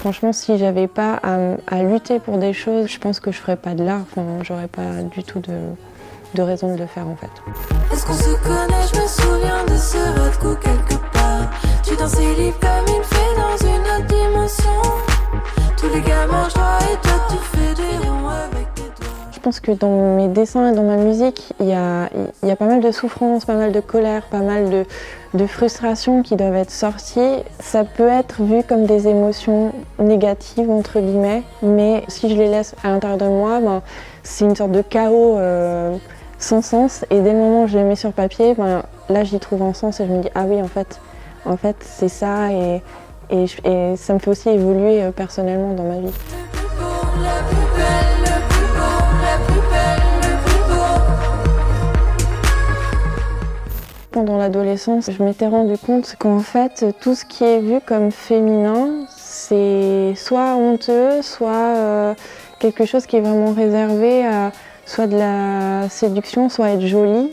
Franchement, si j'avais pas à lutter pour des choses, je pense que je ferais pas de l'art. Enfin, j'aurais pas du tout de raison de le faire en fait. Est-ce qu'on se connaît? Je me souviens de ce votre coup quelque part. Tu dansais libre comme une fée dans une autre dimension. Tous les gars mangent droit et toi tu fais des ronds avec tes doigts. Je pense que dans mes dessins et dans ma musique, il y a pas mal de souffrance, pas mal de colère, pas mal de frustration qui doivent être sorties. Ça peut être vu comme des émotions négatives, entre guillemets, mais si je les laisse à l'intérieur de moi, c'est une sorte de chaos sans sens. Et dès le moment où je les mets sur papier, là j'y trouve un sens et je me dis ah oui, en fait c'est ça et ça me fait aussi évoluer personnellement dans ma vie. Pendant l'adolescence, je m'étais rendu compte qu'en fait, tout ce qui est vu comme féminin, c'est soit honteux, soit quelque chose qui est vraiment réservé à soit de la séduction, soit être jolie.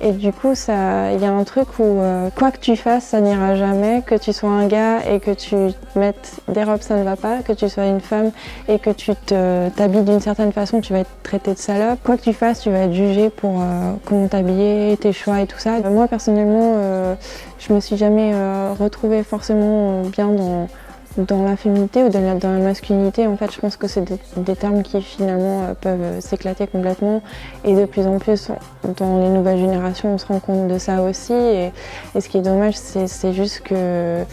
Et du coup, il y a un truc où quoi que tu fasses, ça n'ira jamais. Que tu sois un gars et que tu mettes des robes, ça ne va pas. Que tu sois une femme et que tu t'habilles d'une certaine façon, tu vas être traité de salope. Quoi que tu fasses, tu vas être jugé pour comment t'habiller, tes choix et tout ça. Moi, personnellement, je me suis jamais retrouvée forcément bien dans la féminité ou dans la masculinité. En fait, je pense que c'est des termes qui finalement peuvent s'éclater complètement et de plus en plus dans les nouvelles générations on se rend compte de ça aussi et ce qui est dommage c'est juste que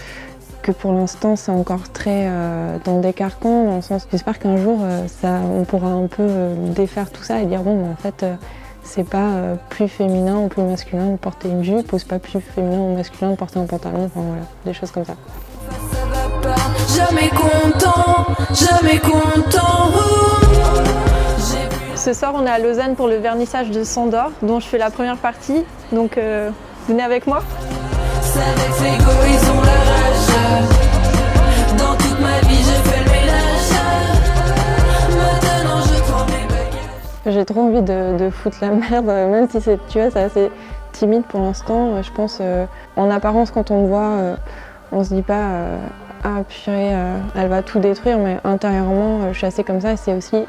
pour l'instant c'est encore très dans des carcans, dans le sens j'espère qu'un jour on pourra un peu défaire tout ça et dire bon en fait c'est pas plus féminin ou plus masculin de porter une jupe ou c'est pas plus féminin ou masculin de porter un pantalon, enfin voilà, des choses comme ça. Jamais content, jamais content. Ce soir, on est à Lausanne pour le vernissage de Sandor, dont je fais la première partie. Donc, venez avec moi. C'est avec frigo, ils ont la rage. Dans toute ma vie, j'ai fait le ménage. Maintenant, je prends mes bagages. J'ai trop envie de foutre la merde, même si c'est assez timide pour l'instant. Je pense, en apparence, quand on me voit, on se dit pas ah purée, elle va tout détruire, mais intérieurement, je suis assez comme ça. Et c'est aussi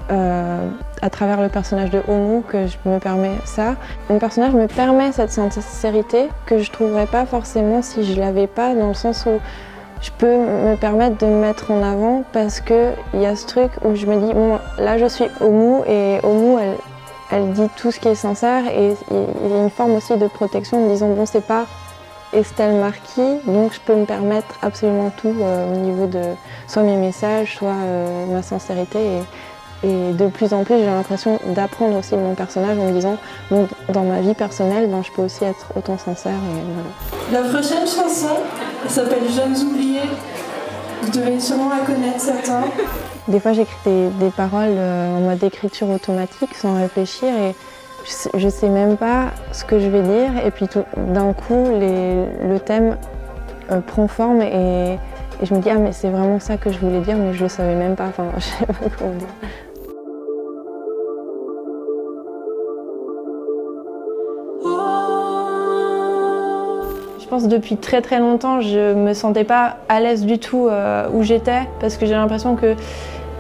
à travers le personnage de Oumou que je me permets ça. Mon personnage me permet cette sincérité que je trouverais pas forcément si je l'avais pas, dans le sens où je peux me permettre de me mettre en avant parce qu'il y a ce truc où je me dis bon là je suis Oumou et Oumou elle dit tout ce qui est sincère et il y a une forme aussi de protection en me disant bon c'est pas Estelle Marquis, donc je peux me permettre absolument tout au niveau de soit mes messages, soit ma sincérité. Et de plus en plus, j'ai l'impression d'apprendre aussi de mon personnage en me disant bon, dans ma vie personnelle, je peux aussi être autant sincère. Et voilà. La prochaine chanson, elle s'appelle Jeunes oubliés. Vous devez sûrement la connaître, certains. Des fois, j'écris des paroles en mode écriture automatique sans réfléchir et je sais même pas ce que je vais dire et puis d'un coup le thème prend forme et je me dis ah mais c'est vraiment ça que je voulais dire mais je le savais même pas, enfin je sais pas comment dire. Je pense que depuis très très longtemps, je me sentais pas à l'aise du tout où j'étais parce que j'ai l'impression que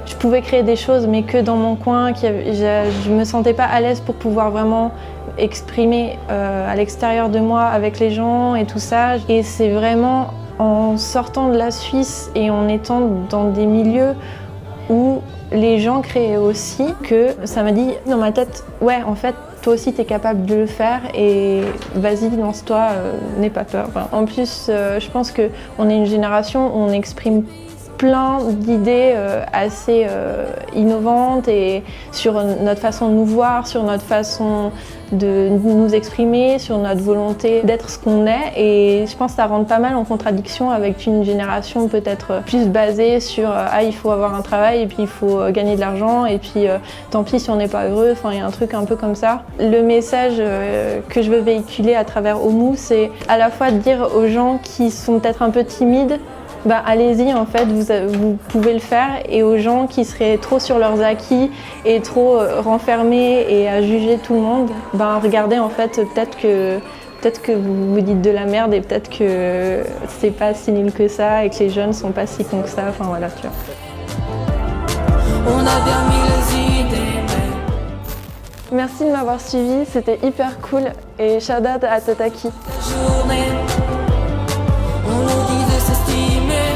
je pouvais créer des choses mais que dans mon coin, je me sentais pas à l'aise pour pouvoir vraiment exprimer à l'extérieur de moi avec les gens et tout ça. Et c'est vraiment en sortant de la Suisse et en étant dans des milieux où les gens créaient aussi que ça m'a dit dans ma tête ouais en fait toi aussi t'es capable de le faire et vas-y lance-toi, n'aie pas peur. Enfin, en plus je pense qu'on est une génération où on exprime plein d'idées assez innovantes et sur notre façon de nous voir, sur notre façon de nous exprimer, sur notre volonté d'être ce qu'on est et je pense que ça rentre pas mal en contradiction avec une génération peut-être plus basée sur ah il faut avoir un travail et puis il faut gagner de l'argent et puis tant pis si on n'est pas heureux, enfin il y a un truc un peu comme ça. Le message que je veux véhiculer à travers Oumou, c'est à la fois de dire aux gens qui sont peut-être un peu timides allez-y en fait, vous pouvez le faire et aux gens qui seraient trop sur leurs acquis et trop renfermés et à juger tout le monde, regardez en fait peut-être que peut-être que vous vous dites de la merde et peut-être que c'est pas si nul que ça et que les jeunes sont pas si cons que ça. Enfin voilà, tu vois. On a bien mis les idées, mais Merci de m'avoir suivi, c'était hyper cool et shout out à Tataki. la journée, on nous dit de s'estimer.